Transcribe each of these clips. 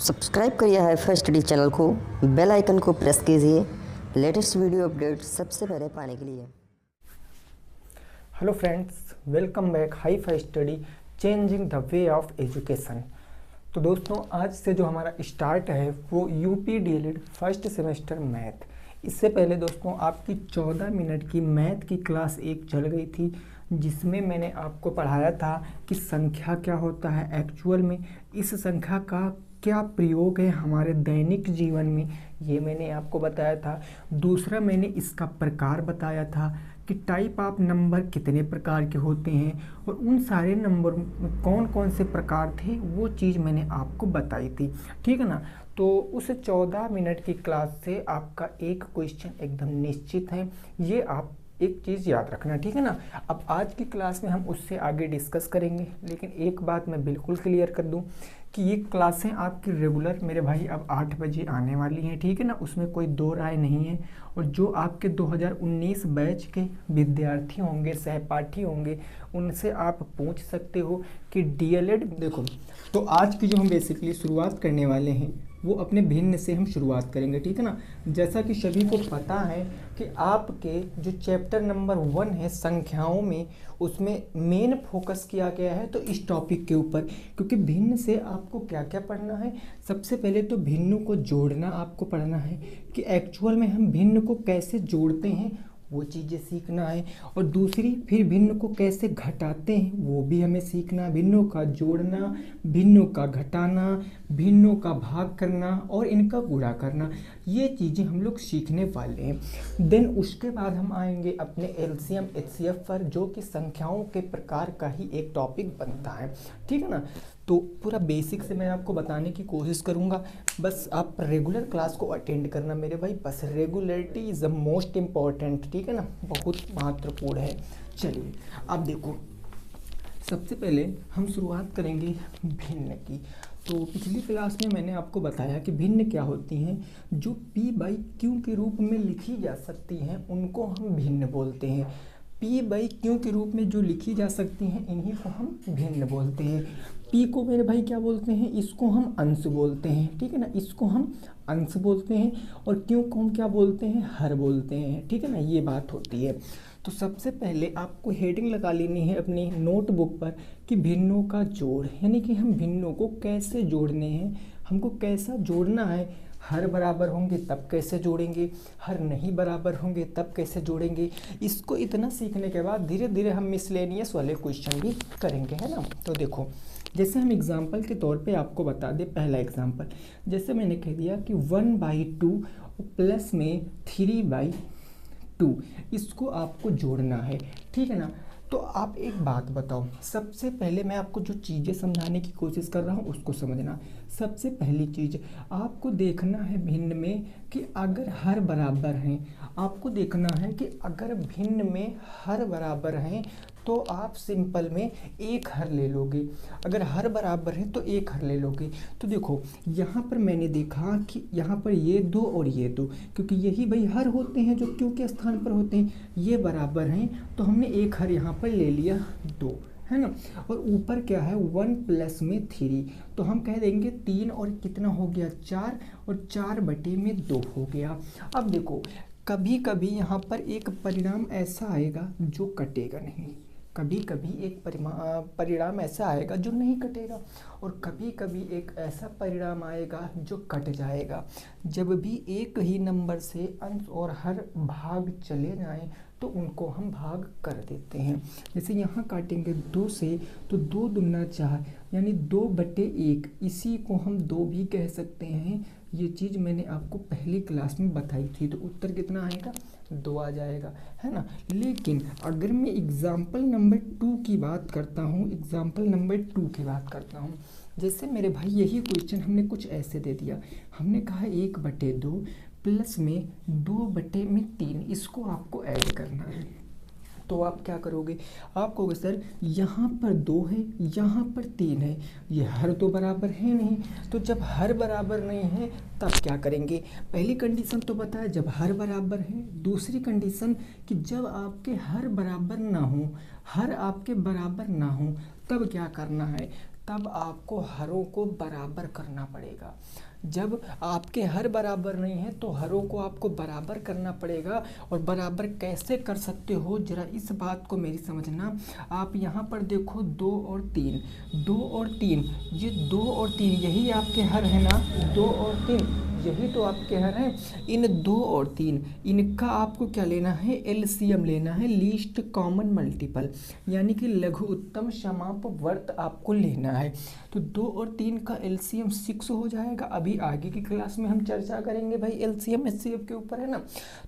Subscribe करिए HiFi study channel को, bell icon को प्रेस कीजिए लेटेस्ट वीडियो अपडेट सबसे पहले पाने के लिए। Hello friends, welcome back HiFi study changing the way of education. तो दोस्तों, आज से जो हमारा स्टार्ट है वो UP DElEd first semester math. इससे पहले दोस्तों आपकी 14 मिनट की मैथ की क्लास एक चल गई थी, जिसमें मैंने आपको पढ़ाया था कि संख्या क्या होता है एक्चुअल में, इस संख्या का क्या प्रयोग है हमारे दैनिक जीवन में, ये मैंने आपको बताया था। दूसरा, मैंने इसका प्रकार बताया था कि टाइप ऑफ नंबर कितने प्रकार के होते हैं और उन सारे नंबर में कौन कौन से प्रकार थे, वो चीज़ मैंने आपको बताई थी। ठीक है ना। तो उस 14 मिनट की क्लास से आपका एक क्वेश्चन एकदम निश्चित है, ये आप एक चीज़ याद रखना, ठीक है ना। अब आज की क्लास में हम उससे आगे डिस्कस करेंगे, लेकिन एक बात मैं बिल्कुल क्लियर कर दूं कि ये क्लासें आपकी रेगुलर मेरे भाई अब 8 बजे आने वाली हैं, ठीक है ना। उसमें कोई दो राय नहीं है। और जो आपके 2019 बैच के विद्यार्थी होंगे, सहपाठी होंगे, उनसे आप पूछ सकते हो कि डीएलएड देखो। तो आज की जो हम बेसिकली शुरुआत करने वाले हैं वो अपने भिन्न से हम शुरुआत करेंगे, ठीक है ना। जैसा कि सभी को पता है कि आपके जो चैप्टर नंबर 1 है संख्याओं में, उसमें मेन फोकस किया गया है तो इस टॉपिक के ऊपर, क्योंकि भिन्न से आपको क्या क्या पढ़ना है। सबसे पहले तो भिन्न को जोड़ना आपको पढ़ना है कि एक्चुअल में हम भिन्न को कैसे जोड़ते हैं, वो चीज़ें सीखना है। और दूसरी, फिर भिन्न को कैसे घटाते हैं वो भी हमें सीखना है। भिन्नों का जोड़ना, भिन्नों का घटाना, भिन्नों का भाग करना और इनका गुणा करना, ये चीज़ें हम लोग सीखने वाले हैं। देन उसके बाद हम आएंगे अपने एलसीएम एचसीएफ पर, जो कि संख्याओं के प्रकार का ही एक टॉपिक बनता है, ठीक है ना। तो पूरा बेसिक से मैं आपको बताने की कोशिश करूँगा, बस आप रेगुलर क्लास को अटेंड करना मेरे भाई। बस regularity is the most important, ठीक है ना, बहुत महत्वपूर्ण है। चलिए अब देखो, सबसे पहले हम शुरुआत करेंगे भिन्न की। तो पिछली क्लास में मैंने आपको बताया कि भिन्न क्या होती हैं। जो p बाई क्यू के रूप में लिखी जा सकती हैं उनको हम भिन्न बोलते हैं। p बाई क्यू के रूप में जो लिखी जा सकती हैं इन्हीं को हम भिन्न बोलते हैं। p को मेरे भाई क्या बोलते हैं, इसको हम अंश बोलते हैं, ठीक है ना, इसको हम अंश बोलते हैं। और क्यू को हम क्या बोलते हैं, हर बोलते हैं, ठीक है ना, ये बात होती है। तो सबसे पहले आपको हेडिंग लगा लेनी है अपनी नोटबुक पर कि भिन्नों का जोड़, यानी कि हम भिन्नों को कैसे जोड़ने हैं, हमको कैसा जोड़ना है। हर बराबर होंगे तब कैसे जोड़ेंगे, हर नहीं बराबर होंगे तब कैसे जोड़ेंगे। इसको इतना सीखने के बाद धीरे धीरे हम मिसलेनियस वाले क्वेश्चन भी करेंगे, है ना। तो देखो, जैसे हम एग्जाम्पल के तौर पे आपको बता दें, पहला एग्जाम्पल जैसे मैंने कह दिया कि 1/2 प्लस में 3/2, इसको आपको जोड़ना है, ठीक है ना। तो आप एक बात बताओ, सबसे पहले मैं आपको जो चीज़ें समझाने की कोशिश कर रहा हूँ उसको समझना। सबसे पहली चीज़ आपको देखना है भिन्न में कि अगर हर बराबर हैं, आपको देखना है कि अगर भिन्न में हर बराबर हैं तो आप सिंपल में एक हर ले लोगे। अगर हर बराबर है तो एक हर ले लोगे। तो देखो यहाँ पर मैंने देखा कि यहाँ पर ये दो और ये दो, क्योंकि यही भाई हर होते हैं जो क्यू के स्थान पर होते हैं, ये बराबर हैं तो हमने एक हर यहाँ पर ले लिया 2, है ना। और ऊपर क्या है 1 प्लस में 3, तो हम कह देंगे 3 और कितना हो गया 4, और 4/2 हो गया। अब देखो, कभी कभी यहाँ पर एक परिणाम ऐसा आएगा जो कटेगा नहीं, कभी कभी एक परिणाम ऐसा आएगा जो नहीं कटेगा, और कभी कभी एक ऐसा परिणाम आएगा जो कट जाएगा। जब भी एक ही नंबर से अंश और हर भाग चले जाएं तो उनको हम भाग कर देते हैं। जैसे यहाँ काटेंगे 2 से तो 2 दूना 4, यानी 2/1, इसी को हम 2 भी कह सकते हैं। ये चीज़ मैंने आपको पहली क्लास में बताई थी, तो उत्तर कितना आएगा 2 आ जाएगा, है ना। लेकिन अगर मैं एग्जाम्पल नंबर 2 की बात करता हूँ, एग्जाम्पल नंबर 2 की बात करता हूँ, जैसे मेरे भाई यही क्वेश्चन हमने कुछ ऐसे दे दिया, हमने कहा 1/2 प्लस में 2/3, इसको आपको ऐड करना है। तो आप क्या करोगे, आप कहोगे सर यहाँ पर 2 है, यहाँ पर 3 है, ये हर तो बराबर है नहीं। तो जब हर बराबर नहीं है तब क्या करेंगे, पहली कंडीशन तो पता है जब हर बराबर है, दूसरी कंडीशन कि जब आपके हर बराबर ना हो, हर आपके बराबर ना हो तब क्या करना है, तब आपको हरों को बराबर करना पड़ेगा। जब आपके हर बराबर नहीं है तो हरों को आपको बराबर करना पड़ेगा। और बराबर कैसे कर सकते हो, जरा इस बात को मेरी समझना। आप यहाँ पर देखो 2 और 3, 2 और 3, ये 2 और 3 यही आपके हर है ना, 2 और 3 यही तो आपके हर हैं। इन 2 और 3 इनका आपको क्या लेना है, एलसीएम लेना है, लीस्ट कॉमन मल्टीपल, यानी कि लघु उत्तम समापवर्त आपको लेना है। तो 2 और 3 का एलसीएम 6 हो जाएगा। अभी आगे की क्लास में हम चर्चा करेंगे भाई एलसीएम एचसीएफ के ऊपर, है ना।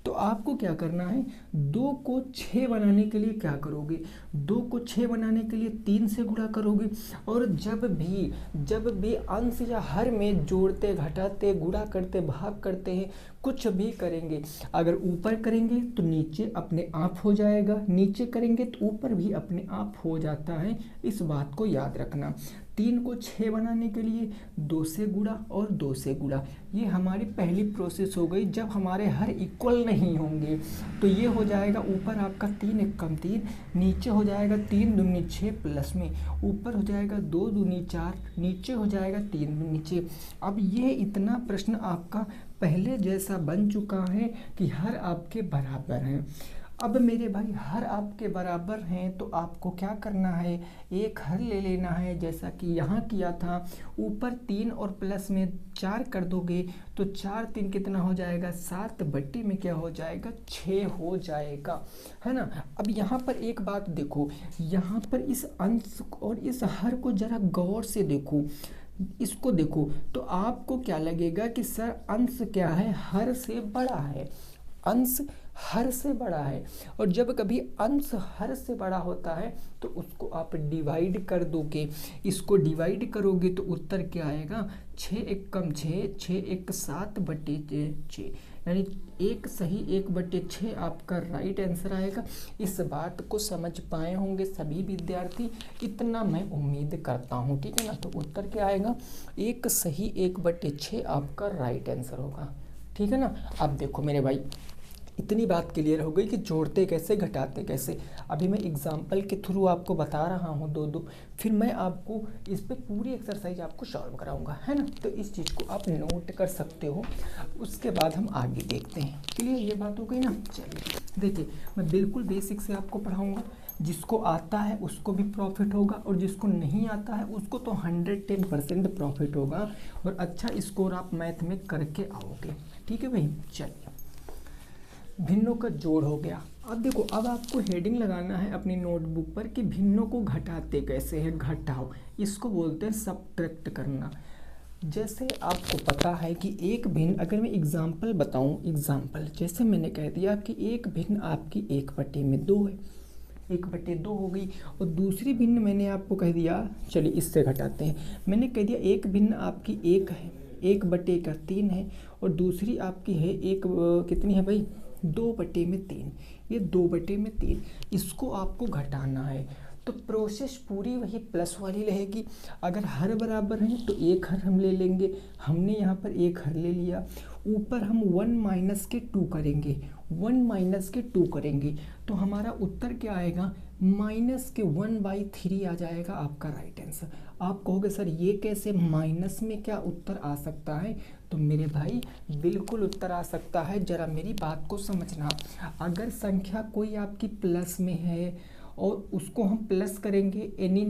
तो आपको क्या करना है, 2 को 6 बनाने के लिए क्या करोगे, 2 को 6 बनाने के लिए 3 से गुणा करोगे। और जब भी अंश या हर में जोड़ते घटाते गुणा करते भाग करते हैं, कुछ भी करेंगे, अगर ऊपर करेंगे तो नीचे अपने आप हो जाएगा, नीचे करेंगे तो ऊपर भी अपने आप हो जाता है। इस बात को याद रखना। 3 को 6 बनाने के लिए 2 से गुणा और 2 से गुणा, ये हमारी पहली प्रोसेस हो गई। जब हमारे हर इक्वल नहीं होंगे तो ये हो जाएगा ऊपर आपका 3 एकम 3, नीचे हो जाएगा 3 दूनी 6 प्लस में ऊपर हो जाएगा 2 दूनी 4, नीचे हो जाएगा 3 दूनी 6। अब ये इतना प्रश्न आपका पहले जैसा बन चुका है कि हर आपके बराबर हैं। अब मेरे भाई हर आपके बराबर हैं तो आपको क्या करना है, एक हर ले लेना है, जैसा कि यहाँ किया था। ऊपर 3 और प्लस में 4 कर दोगे तो 4 3 कितना हो जाएगा, 7 बट्टी में क्या हो जाएगा, 6 हो जाएगा, है ना। अब यहाँ पर एक बात देखो, यहाँ पर इस अंश और इस हर को जरा गौर से देखो, इसको देखो तो आपको क्या लगेगा कि सर अंश क्या है, हर से बड़ा है, अंश हर से बड़ा है। और जब कभी अंश हर से बड़ा होता है तो उसको आप डिवाइड कर दोगे, इसको डिवाइड करोगे तो उत्तर क्या आएगा, 6 एकम 6, 6 एक 7 बटे 6, यानी 1 सही 1 बटे 6 आपका राइट आंसर आएगा। इस बात को समझ पाए होंगे सभी विद्यार्थी, इतना मैं उम्मीद करता हूँ, ठीक है ना। तो उत्तर क्या आएगा, 1 सही 1 बटे 6 आपका राइट आंसर होगा, ठीक है ना। अब देखो मेरे भाई, इतनी बात क्लियर हो गई कि जोड़ते कैसे घटाते कैसे। अभी मैं एग्जाम्पल के थ्रू आपको बता रहा हूँ 2-2, फिर मैं आपको इस पे पूरी एक्सरसाइज आपको सॉल्व कराऊंगा, है ना। तो इस चीज़ को आप नोट कर सकते हो, उसके बाद हम आगे देखते हैं। क्लियर ये बात हो गई ना। चलिए देखिए, मैं बिल्कुल बेसिक से आपको पढ़ाऊँगा, जिसको आता है उसको भी प्रॉफिट होगा और जिसको नहीं आता है उसको तो 110% प्रॉफिट होगा और अच्छा स्कोर आप मैथ में करके आओगे, ठीक है भाई। चलिए, भिन्नों का जोड़ हो गया। अब देखो, अब आपको हेडिंग लगाना है अपनी नोटबुक पर कि भिन्नों को घटाते कैसे हैं, घटाओ, इसको बोलते हैं सबट्रैक्ट करना। जैसे आपको पता है कि एक भिन्न, अगर मैं एग्जाम्पल बताऊं, एग्जाम्पल जैसे मैंने कह दिया कि एक भिन्न आपकी 1/2 है, 1/2 हो गई। और दूसरी भिन्न मैंने आपको कह दिया, चलिए इससे घटाते हैं, मैंने कह दिया एक भिन्न आपकी 1 है, 1/3 है, और दूसरी आपकी है एक कितनी है भाई, 2/3, ये 2/3, इसको आपको घटाना है। तो प्रोसेस पूरी वही प्लस वाली रहेगी। अगर हर बराबर हैं तो एक हर हम ले लेंगे, हमने यहाँ पर एक हर ले लिया, ऊपर हम 1 - 2 करेंगे, 1 - 2 करेंगे तो हमारा उत्तर क्या आएगा, -1/3 आ जाएगा आपका राइट आंसर। आप कहोगे सर ये कैसे, माइनस में क्या उत्तर आ सकता है, तो मेरे भाई बिल्कुल उत्तर आ सकता है। जरा मेरी बात को समझना, अगर संख्या कोई आपकी प्लस में है और उसको हम प्लस करेंगे यानी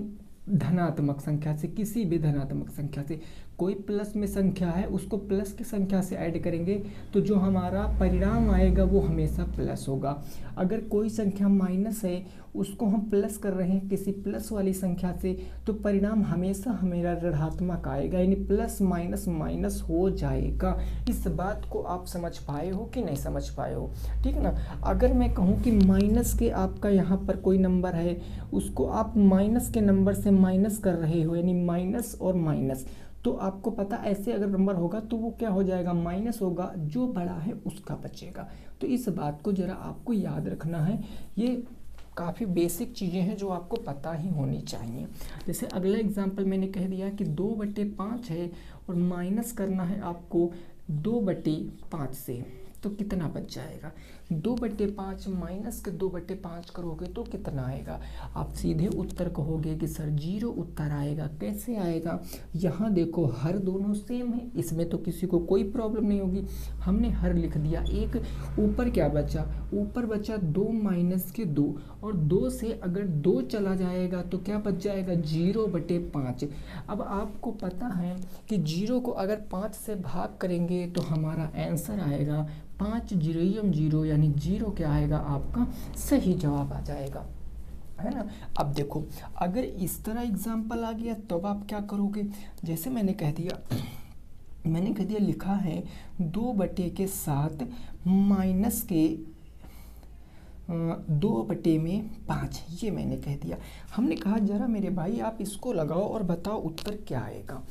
धनात्मक संख्या से, किसी भी धनात्मक संख्या से, कोई प्लस में संख्या है उसको प्लस की संख्या से ऐड करेंगे तो जो हमारा परिणाम आएगा वो हमेशा प्लस होगा। अगर कोई संख्या माइनस है उसको हम प्लस कर रहे हैं किसी प्लस वाली संख्या से तो परिणाम हमेशा हमारा ऋणात्मक आएगा, यानी प्लस माइनस माइनस हो जाएगा। इस बात को आप समझ पाए हो कि नहीं समझ पाए हो, ठीक है ना। अगर मैं कहूँ कि माइनस के आपका यहाँ पर कोई नंबर है, उसको आप माइनस के नंबर से माइनस कर रहे हो, यानी माइनस और माइनस, तो आपको पता ऐसे अगर नंबर होगा तो वो क्या हो जाएगा, माइनस होगा, जो बड़ा है उसका बचेगा। तो इस बात को जरा आपको याद रखना है, ये काफ़ी बेसिक चीज़ें हैं जो आपको पता ही होनी चाहिए। जैसे अगला एग्जांपल मैंने कह दिया कि 2/5 है और माइनस करना है आपको 2/5 से, तो कितना बच जाएगा, 2/5 माइनस के 2/5 करोगे तो कितना आएगा। आप सीधे उत्तर कहोगे कि सर 0 उत्तर आएगा। कैसे आएगा, यहाँ देखो हर दोनों सेम है, इसमें तो किसी को कोई प्रॉब्लम नहीं होगी। हमने हर लिख दिया। एक ऊपर क्या बचा, ऊपर बचा 2 माइनस के 2, और 2 से अगर 2 चला जाएगा तो क्या बच जाएगा, 0/5। अब आपको पता है कि 0 को अगर 5 से भाग करेंगे तो हमारा आंसर आएगा 5 0 0, यानी 0 क्या आएगा आपका सही जवाब आ जाएगा, है ना। अब देखो अगर इस तरह एग्जाम्पल आ गया तो अब आप क्या करोगे, जैसे मैंने कह दिया लिखा है 2/7 माइनस के 2/5, ये मैंने कह दिया। हमने कहा जरा मेरे भाई आप इसको लगाओ और बताओ उत्तर क्या आएगा,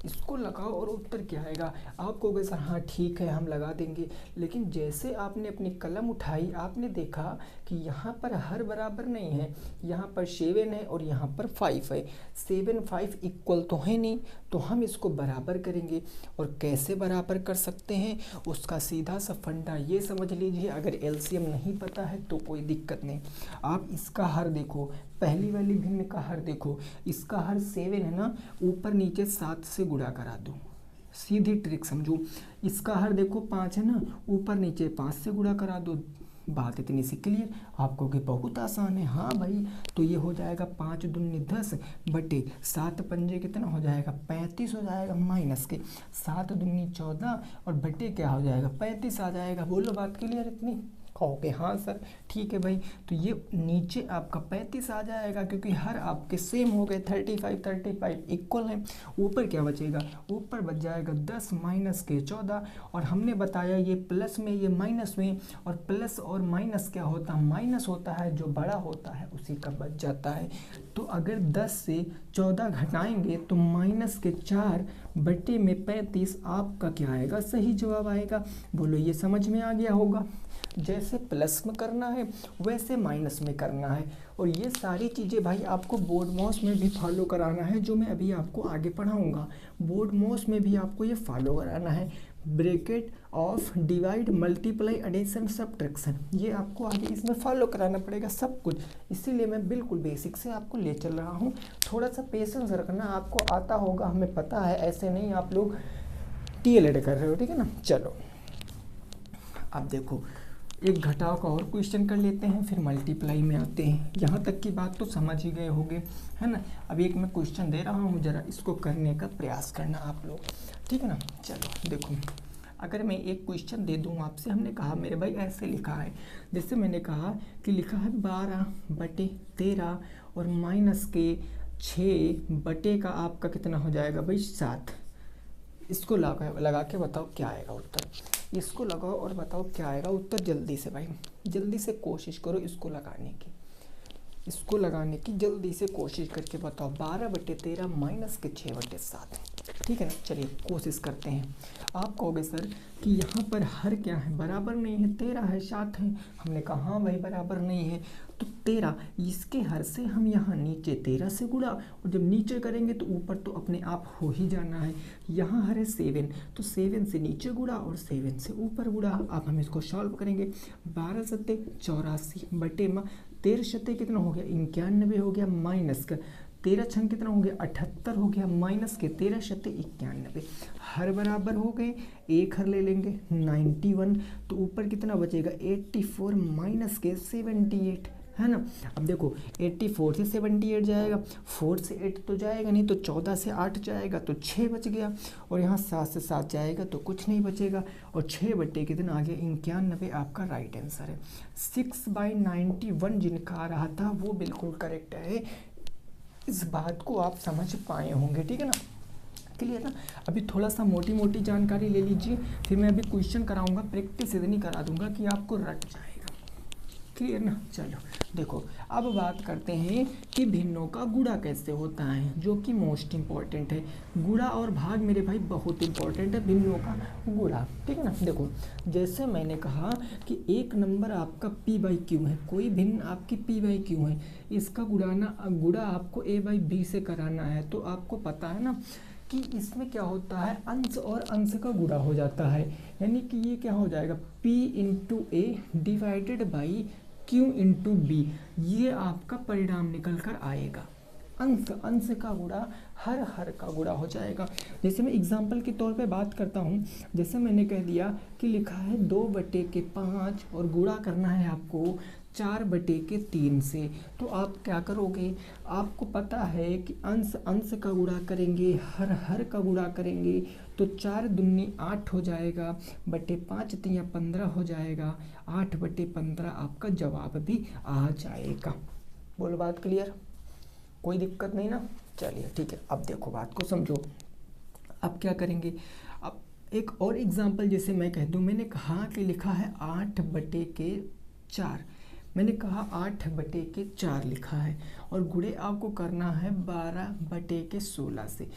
इसको लगाओ और उत्तर क्या आएगा। आप कहोगे सर हाँ ठीक है हम लगा देंगे, लेकिन जैसे आपने अपनी कलम उठाई आपने देखा कि यहाँ पर हर बराबर नहीं है, यहाँ पर 7 है और यहाँ पर 5 है। 7 5 इक्वल तो है नहीं, तो हम इसको बराबर करेंगे। और कैसे बराबर कर सकते हैं उसका सीधा सा फंडा ये समझ लीजिए, अगर एलसीएम नहीं पता है तो कोई दिक्कत नहीं। आप इसका हर देखो, पहली वाली भिन्न का हर देखो, इसका हर 7 है ना, ऊपर नीचे 7 से गुणा करा दो, सीधी ट्रिक समझो। इसका हर देखो 5 है ना, ऊपर नीचे 5 से गुणा करा दो, बात इतनी सी क्लियर। आपको कि बहुत आसान है, हाँ भाई। तो ये हो जाएगा 5 दूनी 10 बटे 7 पंजे कितना हो जाएगा 35 हो जाएगा, माइनस के 7 दूनी 14 और बटे क्या हो जाएगा 35 आ जाएगा। बोलो बात क्लियर इतनी, कहोगे हाँ सर ठीक है भाई। तो ये नीचे आपका 35 आ जाएगा क्योंकि हर आपके सेम हो गए, 35 इक्वल है। ऊपर क्या बचेगा, ऊपर बच जाएगा 10 माइनस के 14, और हमने बताया ये प्लस में ये माइनस में, और प्लस और माइनस क्या होता है, माइनस होता है, जो बड़ा होता है उसी का बच जाता है। तो अगर 10 से 14 घटाएंगे तो माइनस के 4 बटे में 35 आपका क्या आएगा सही जवाब आएगा। बोलो ये समझ में आ गया होगा। जैसे प्लस में करना है वैसे माइनस में करना है, और ये सारी चीज़ें भाई आपको बोर्ड मॉस में भी फॉलो कराना है, जो मैं अभी आपको आगे पढ़ाऊंगा। बोर्ड मॉस में भी आपको ये फॉलो कराना है, bracket of divide multiply addition subtraction, ये आपको आगे इसमें फॉलो कराना पड़ेगा सब कुछ। इसीलिए मैं बिल्कुल बेसिक से आपको ले चल रहा हूँ। थोड़ा सा पेशेंस रखना, आपको आता होगा हमें पता है, ऐसे नहीं आप लोग टीएलएड कर रहे हो, ठीक है ना। चलो अब देखो एक घटाव का और क्वेश्चन कर लेते हैं, फिर मल्टीप्लाई में आते हैं। यहाँ तक की बात तो समझ ही गए होंगे, है ना। अब एक मैं क्वेश्चन दे रहा हूँ, जरा इसको करने का प्रयास करना आप लोग, ठीक है ना। चलो देखो, अगर मैं एक क्वेश्चन दे दूँ आपसे, हमने कहा मेरे भाई ऐसे लिखा है, जैसे मैंने कहा कि लिखा है 12/13 और माइनस के 6 बटे का आपका कितना हो जाएगा भाई 7। इसको लगा के बताओ क्या आएगा उत्तर, इसको लगाओ और बताओ क्या आएगा उत्तर। जल्दी से भाई, जल्दी से कोशिश करो इसको लगाने की जल्दी से कोशिश करके बताओ। 12/13 माइनस के 6/7, ठीक है ना। चलिए कोशिश करते हैं। आप कहोगे सर कि यहाँ पर हर क्या है, बराबर नहीं है, 13 है 7 है। हमने कहा हाँ भाई बराबर नहीं है, तो 13 इसके हर से हम यहाँ नीचे 13 से गुणा, और जब नीचे करेंगे तो ऊपर तो अपने आप हो ही जाना है। यहाँ हर है 7, तो 7 से नीचे गुणा और 7 से ऊपर गुणा। अब हम इसको सॉल्व करेंगे। 12 सत्ते 84 बटे 13 सत्ते कितना हो गया 91 हो गया, माइनस का 13 छंग कितना हो गया 78 हो गया, माइनस के 13 सत्ते 91। हर बराबर हो गए, एक हर ले लेंगे 91, तो ऊपर कितना बचेगा 84 माइनस के 78, है ना। अब देखो 84 से 78 जाएगा, 4 से 8 तो जाएगा नहीं, तो 14 से 8 जाएगा तो 6 बच गया, और यहाँ 7 से 7 जाएगा तो कुछ नहीं बचेगा, और 6 बटे कितना आ गया 91 आपका राइट आंसर है। 6/91 जिनका आ रहा था वो बिल्कुल करेक्ट है। इस बात को आप समझ पाए होंगे, ठीक है ना, क्लियर ना। अभी थोड़ा सा मोटी मोटी जानकारी ले लीजिए, फिर मैं अभी क्वेश्चन कराऊंगा, प्रैक्टिस इतनी करा दूंगा कि आपको रट जाएगा, क्लियर ना। चलो देखो अब बात करते हैं कि भिन्नों का गुणा कैसे होता है, जो कि मोस्ट इम्पॉर्टेंट है। गुणा और भाग मेरे भाई बहुत इंपॉर्टेंट है, भिन्नों का गुणा, ठीक है ना। देखो जैसे मैंने कहा कि एक नंबर आपका p/q है, कोई भिन्न आपकी p/q है, इसका गुणा आपको a/b से कराना है। तो आपको पता है ना कि इसमें क्या होता है, अंश और अंश का गुणा हो जाता है, यानी कि ये क्या हो जाएगा, P into A divided by Q into B, ये आपका परिणाम निकल कर आएगा। अंश अंश का गुणा हर का गुणा हो जाएगा। जैसे मैं एग्जाम्पल के तौर पे बात करता हूँ, जैसे मैंने कह दिया कि लिखा है 2/5 और गुणा करना है आपको 4/3 से, तो आप क्या करोगे, आपको पता है कि अंश अंश का गुणा करेंगे, हर का गुणा करेंगे, तो 4 दूनी 8 हो जाएगा, बटे 5 तिया 15 हो जाएगा, 8/15 आपका जवाब भी आ जाएगा। बोलो बात क्लियर, कोई दिक्कत नहीं ना। चलिए ठीक है, अब देखो बात को समझो। अब क्या करेंगे, अब एक और एग्जांपल जैसे मैं कह दूं, मैंने कहा कि लिखा है 8/4, मैंने कहा 8/4 लिखा है और गुणे आपको करना है 12/16 से।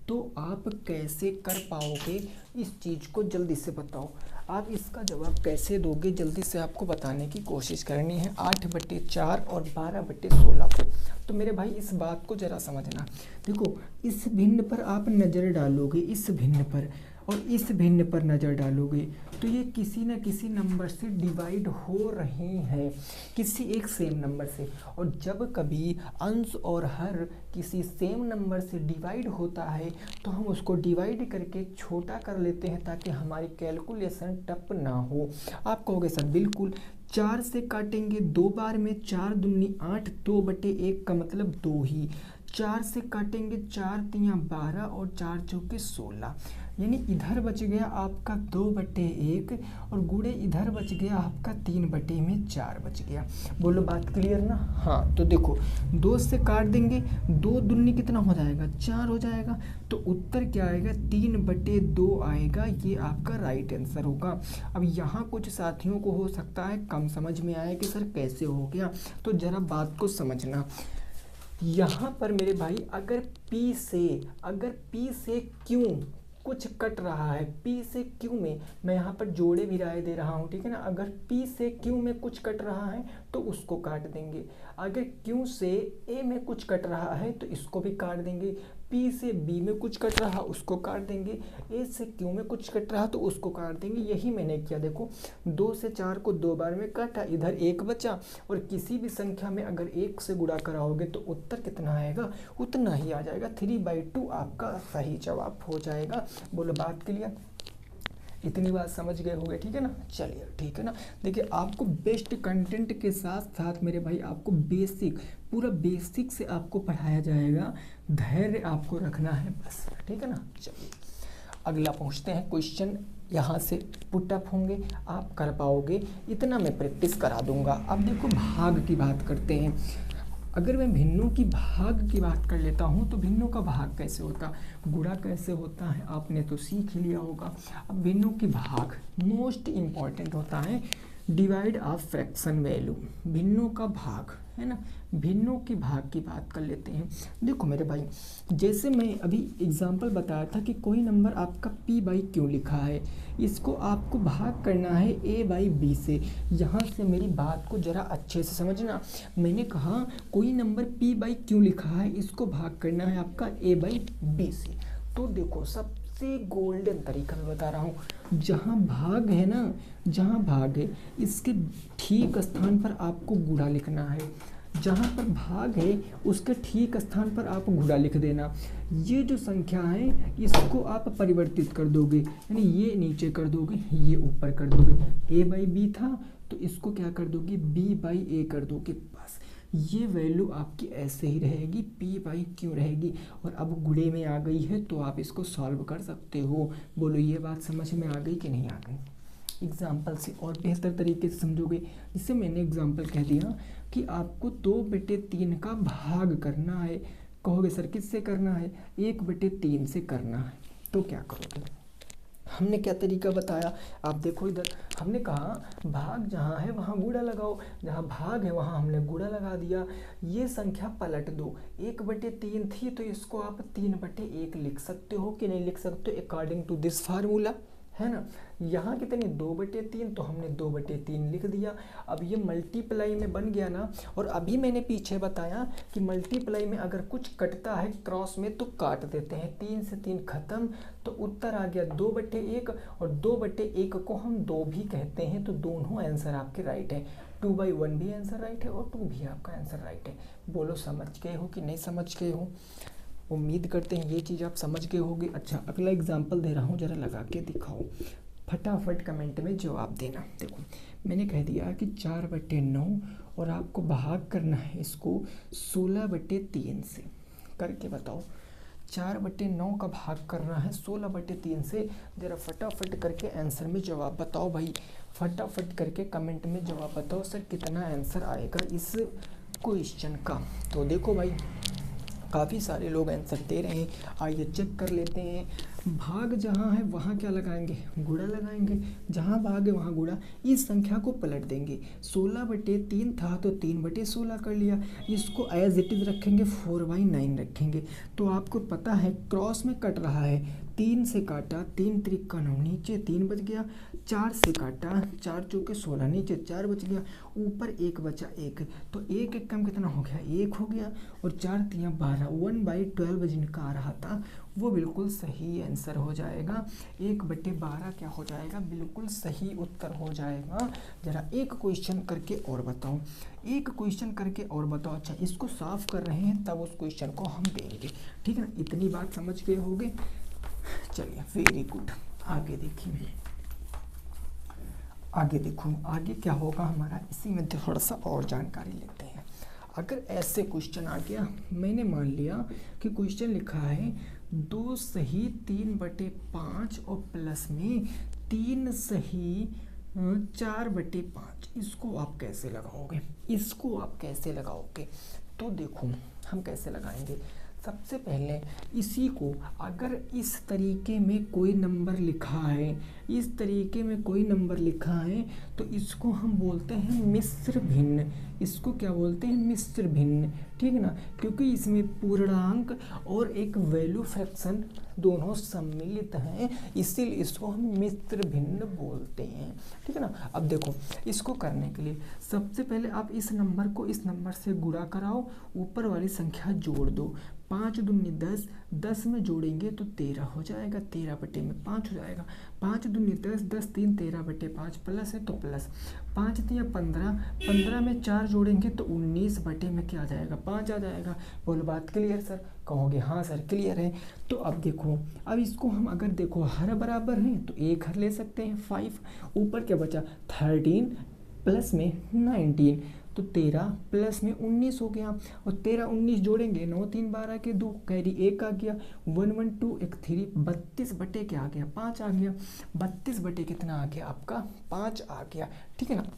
तो आप कैसे कर पाओगे इस चीज़ को, जल्दी से बताओ, आप इसका जवाब कैसे दोगे, जल्दी से आपको बताने की कोशिश करनी है। 8/4 और 12/16 को, तो मेरे भाई इस बात को ज़रा समझना। देखो इस भिन्न पर आप नज़र डालोगे, इस भिन्न पर और इस भिन्न पर नज़र डालोगे, तो ये किसी न किसी नंबर से डिवाइड हो रही हैं, किसी एक सेम नंबर से। और जब कभी अंश और हर किसी सेम नंबर से डिवाइड होता है तो हम उसको डिवाइड करके छोटा कर लेते हैं ताकि हमारी कैलकुलेशन टफ ना हो। आप कहोगे सर बिल्कुल, 4 से काटेंगे 2 बार में, 4 दूनी 8, 2/1 का मतलब 2 ही। 4 से काटेंगे 4 तिया 12 और 4 चौके 16, यानी इधर बच गया आपका 2/1 और गुणे इधर बच गया आपका 3/4 बच गया। बोलो बात क्लियर ना। हाँ तो देखो 2 से काट देंगे, 2 दूनी कितना हो जाएगा, 4 हो जाएगा, तो उत्तर क्या आएगा, 3/2 आएगा। ये आपका राइट आंसर होगा। अब यहाँ कुछ साथियों को हो सकता है कम समझ में आए कि सर कैसे हो गया, तो ज़रा बात को समझना। यहाँ पर मेरे भाई अगर P से Q कुछ कट रहा है, P से Q में, मैं यहाँ पर जोड़े भी राय दे रहा हूँ, ठीक है ना। अगर P से Q में कुछ कट रहा है तो उसको काट देंगे, अगर Q से A में कुछ कट रहा है तो इसको भी काट देंगे, P से B में कुछ कट रहा उसको काट देंगे, A से Q में कुछ कट रहा तो उसको काट देंगे। यही मैंने किया, देखो 2 से 4 को 2 बार में काटा, इधर 1 बचा, और किसी भी संख्या में अगर 1 से गुणा कराओगे तो उत्तर कितना आएगा, उतना ही आ जाएगा। 3/2 आपका सही जवाब हो जाएगा। बोलो बात क्लियर, इतनी बात समझ गए होंगे, ठीक है ना। चलिए ठीक है ना। देखिए आपको बेस्ट कंटेंट के साथ साथ मेरे भाई आपको बेसिक, पूरा बेसिक से आपको पढ़ाया जाएगा, धैर्य आपको रखना है बस, ठीक है ना। चलिए अगला पहुँचते हैं क्वेश्चन, यहाँ से पुटअप होंगे, आप कर पाओगे, इतना मैं प्रैक्टिस करा दूंगा। अब देखो भाग की बात करते हैं। अगर मैं भिन्नों की भाग की बात कर लेता हूँ तो भिन्नों का भाग कैसे होता, गुणा कैसे होता है, आपने तो सीख लिया होगा। अब भिन्नों की भाग मोस्ट इम्पॉर्टेंट होता है, डिवाइड ऑफ फ्रैक्शन वैल्यू, भिन्नों का भाग है ना। भिन्नों की भाग की बात कर लेते हैं। देखो मेरे भाई, जैसे मैं अभी एग्जांपल बताया था कि कोई नंबर आपका P/Q लिखा है, इसको आपको भाग करना है A/B से। यहाँ से मेरी बात को ज़रा अच्छे से समझना। मैंने कहा कोई नंबर P/Q लिखा है, इसको भाग करना है आपका A/B से। तो देखो सबसे गोल्डन तरीका मैं बता रहा हूँ, जहाँ भाग है ना, जहाँ भाग है इसके ठीक स्थान पर आपको गुणा लिखना है, जहाँ पर भाग है उसके ठीक स्थान पर आप गुणा लिख देना। ये जो संख्या है इसको आप परिवर्तित कर दोगे, यानी ये नीचे कर दोगे, ये ऊपर कर दोगे। A/B था तो इसको क्या कर दोगे, B/A कर दोगे, बस ये वैल्यू आपकी ऐसे ही रहेगी, P/Q रहेगी। और अब गुणे में आ गई है तो आप इसको सॉल्व कर सकते हो। बोलो ये बात समझ में आ गई कि नहीं आ गई। एग्जाम्पल से और बेहतर तरीके से समझोगे। जिससे मैंने एग्जाम्पल कह दिया कि आपको 2/3 का भाग करना है। कहोगे सर किससे करना है, 1/3 से करना है। तो क्या करोगे, हमने क्या तरीका बताया, आप देखो इधर हमने कहा भाग जहाँ है वहाँ गुणा लगाओ, जहाँ भाग है वहाँ हमने गुणा लगा दिया। ये संख्या पलट दो, 1/3 थी तो इसको आप 3/1 लिख सकते हो कि नहीं लिख सकते हो, अकॉर्डिंग टू दिस फार्मूला, है ना। यहाँ कितनी 2/3, तो हमने 2/3 लिख दिया। अब ये मल्टीप्लाई में बन गया ना। और अभी मैंने पीछे बताया कि मल्टीप्लाई में अगर कुछ कटता है क्रॉस में तो काट देते हैं। 3 से 3 खत्म, तो उत्तर आ गया 2/1। और 2/1 को हम 2 भी कहते हैं, तो दोनों आंसर आपके राइट है। 2/1 भी आंसर राइट है और 2 भी आपका आंसर राइट है। बोलो समझ गए हो कि नहीं समझ गए हो? उम्मीद करते हैं ये चीज़ आप समझ गए होगे। अच्छा, अगला एग्जाम्पल दे रहा हूँ, ज़रा लगा के दिखाओ, फटाफट कमेंट में जवाब देना। देखो मैंने कह दिया कि 4/9 और आपको भाग करना है इसको 16/3 से। करके बताओ, 4/9 का भाग करना है 16/3 से। ज़रा फटाफट करके आंसर में जवाब बताओ भाई, फटाफट करके कमेंट में जवाब बताओ सर कितना आंसर आएगा इस क्वेश्चन का। तो देखो भाई, काफ़ी सारे लोग आंसर दे रहे हैं। आइए चेक कर लेते हैं। भाग जहाँ है वहाँ क्या लगाएंगे? गुणा लगाएंगे। जहाँ भाग है वहाँ गुणा। इस संख्या को पलट देंगे। 16/3 था तो 3/16 कर लिया। इसको एज इट इज़ रखेंगे, 4/9 रखेंगे। तो आपको पता है क्रॉस में कट रहा है। 3 से काटा, 3 त्रिक 9, नीचे 3 बच गया। 4 से काटा, 4 चौके 16, नीचे 4 बच गया। ऊपर 1 बचा 1, तो 1 एक कम कितना हो गया? 1 हो गया। और 4 3 12, 1/12 जिनका आ रहा था वो बिल्कुल सही आंसर हो जाएगा। 1/12 क्या हो जाएगा? बिल्कुल सही उत्तर हो जाएगा। जरा एक क्वेश्चन करके और बताओ, एक क्वेश्चन करके और बताओ। अच्छा, इसको साफ कर रहे हैं तब उस क्वेश्चन को हम देंगे, ठीक है ना। इतनी बात समझ गए होगे। चलिए वेरी गुड, आगे देखिए, आगे देखो आगे क्या होगा हमारा। इसी में थोड़ा सा और जानकारी लेते हैं। अगर ऐसे क्वेश्चन आ गया, मैंने मान लिया कि क्वेश्चन लिखा है 2 सही 3/5 और प्लस में 3 सही 4/5। इसको आप कैसे लगाओगे? इसको आप कैसे लगाओगे? तो देखो हम कैसे लगाएंगे। सबसे पहले इसी को, अगर इस तरीके में कोई नंबर लिखा है, इस तरीके में कोई नंबर लिखा है, तो इसको हम बोलते हैं मिश्र भिन्न। इसको क्या बोलते हैं? मिश्र भिन्न, ठीक है ना। क्योंकि इसमें पूर्णांक और एक वैल्यू फ्रैक्शन दोनों सम्मिलित हैं, इसीलिए इसको हम मिश्र भिन्न बोलते हैं, ठीक है ना। अब देखो, इसको करने के लिए सबसे पहले आप इस नंबर को इस नंबर से गुणा कराओ, ऊपर वाली संख्या जोड़ दो। 5 दूनी 10, 10 में जोड़ेंगे तो 13 हो जाएगा, 13/5 हो जाएगा। 5 दूनी 10, 10 3 13/5 प्लस है तो प्लस। 5 3 15, 15 में 4 जोड़ेंगे तो 19 में क्या आ जाएगा? 5 आ जाएगा। बोलो बात क्लियर सर? कहोगे हाँ सर क्लियर है। तो अब देखो, अब इसको हम अगर देखो हर बराबर है तो एक हर ले सकते हैं 5। ऊपर क्या बचा? 13 प्लस में 19, तो 13 प्लस में 19 हो गया। और 13 19 जोड़ेंगे, 9 3 12 के 2, कैरी 1 आ गया। 1 1 2 1 3, 32 क्या आ गया? 5 आ गया। 32 कितना आ गया आपका? 5 आ गया, ठीक है ना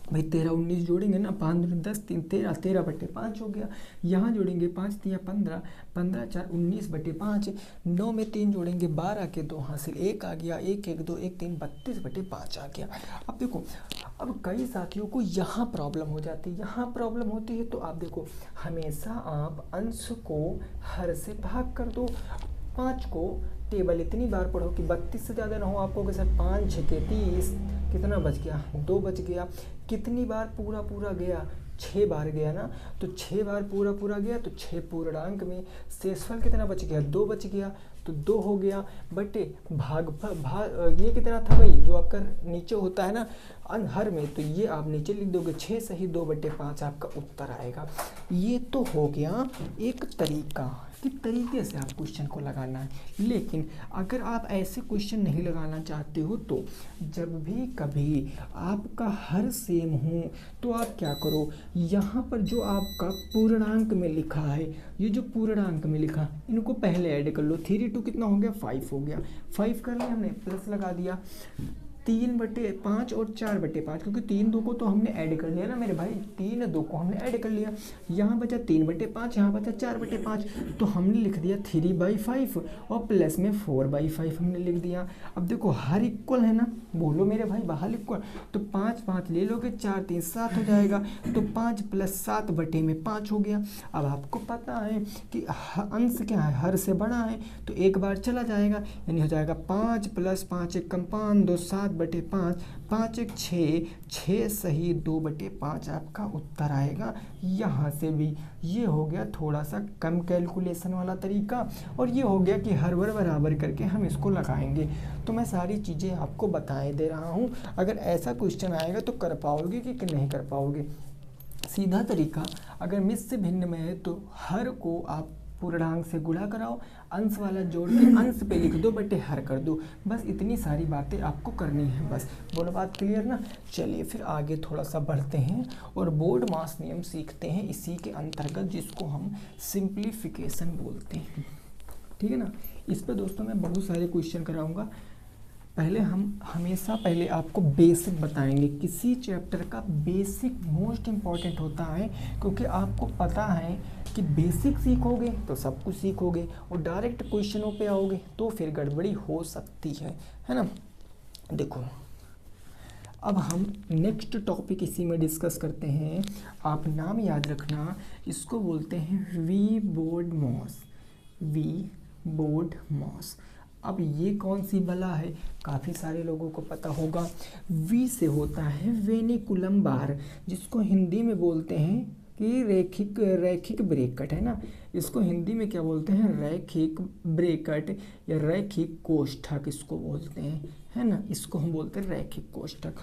भाई। 13 19 जोड़ेंगे ना, 5 10 3 13, 13/5 हो गया। यहाँ जोड़ेंगे 5 3 15, 15 4 19/5। 9 में 3 जोड़ेंगे, 12 के 2 हासिल 1 आ गया। 1 1 2 1 3, 32/5 आ गया। अब देखो, अब कई साथियों को यहाँ प्रॉब्लम हो जाती है। यहाँ प्रॉब्लम होती है तो आप देखो, हमेशा आप अंश को हर से भाग कर दो। 5 को टेबल इतनी बार पढ़ो कि 32 से ज़्यादा ना हो आपको कि सर 5 6 के 30, कितना बच गया? 2 बच गया। कितनी बार पूरा गया? 6 बार गया ना। तो 6 बार पूरा गया तो 6 पूर्णांक में शेषफल कितना बच गया? 2 बच गया, तो 2 हो गया बटे भाग ये कितना था भाई जो आपका नीचे होता है ना हर में, तो ये आप नीचे लिख दोगे 6 सही 2/5 आपका उत्तर आएगा। ये तो हो गया एक तरीका कि तरीके से आप क्वेश्चन को लगाना है। लेकिन अगर आप ऐसे क्वेश्चन नहीं लगाना चाहते हो तो जब भी कभी आपका हर सेम हो तो आप क्या करो, यहाँ पर जो आपका पूर्णांक में लिखा है, ये जो पूर्णांक में लिखा, इनको पहले ऐड कर लो। 3 2 कितना हो गया? 5 हो गया। 5 कर लिया हमने, प्लस लगा दिया। 3/5 और 4/5, क्योंकि 3 2 को तो हमने ऐड कर लिया ना मेरे भाई, 3 2 को हमने ऐड कर लिया, यहाँ बचा 3/5, यहाँ बचा 4/5, तो हमने लिख दिया 3/5 और प्लस में 4/5 हमने लिख दिया। अब देखो हर इक्वल है ना, बोलो मेरे भाई बाहर इक्वल, तो 5 5 ले लोगे, 4 3 7 हो जाएगा, तो 5 + 7/5 हो गया। अब आपको पता है कि अंश क्या है, हर से बड़ा है, तो एक बार चला जाएगा, यानी हो जाएगा 5 + 5 × 5 2 7/5, 5 1 6, 6 सही 2/5 आपका उत्तर आएगा। यहाँ से भी ये हो गया थोड़ा सा कम कैलकुलेशन वाला तरीका, और ये हो गया कि हर बार बराबर करके हम इसको लगाएंगे। तो मैं सारी चीज़ें आपको बताए दे रहा हूँ, अगर ऐसा क्वेश्चन आएगा तो कर पाओगे कि नहीं कर पाओगे। सीधा तरीका, अगर मिस से भिन्न में है तो हर को आप पूर्णांक से गुणा कराओ, अंश वाला जोड़ के अंश पे लिख दो, बटे हर कर दो, बस इतनी सारी बातें आपको करनी है बस। बोलो बात क्लियर ना। चलिए फिर आगे थोड़ा सा बढ़ते हैं और बोर्ड मास नियम सीखते हैं इसी के अंतर्गत, जिसको हम सिंप्लीफिकेशन बोलते हैं, ठीक है ना। इस पर दोस्तों मैं बहुत सारे क्वेश्चन कराऊंगा। पहले हम हमेशा पहले आपको बेसिक बताएंगे, किसी चैप्टर का बेसिक मोस्ट इम्पॉर्टेंट होता है, क्योंकि आपको पता है कि बेसिक सीखोगे तो सब कुछ सीखोगे, और डायरेक्ट क्वेश्चनों पे आओगे तो फिर गड़बड़ी हो सकती है ना। देखो अब हम नेक्स्ट टॉपिक इसी में डिस्कस करते हैं। आप नाम याद रखना, इसको बोलते हैं VBODMAS, VBODMAS. अब ये कौन सी बला है, काफ़ी सारे लोगों को पता होगा। वी से होता है वेनिकुलम बार, जिसको हिंदी में बोलते हैं कि रैखिक ब्रैकेट, है ना। इसको हिंदी में क्या बोलते हैं, रैखिक ब्रैकेट या रैखिक कोष्ठक इसको बोलते हैं, है ना। इसको हम बोलते हैं रैखिक कोष्ठक।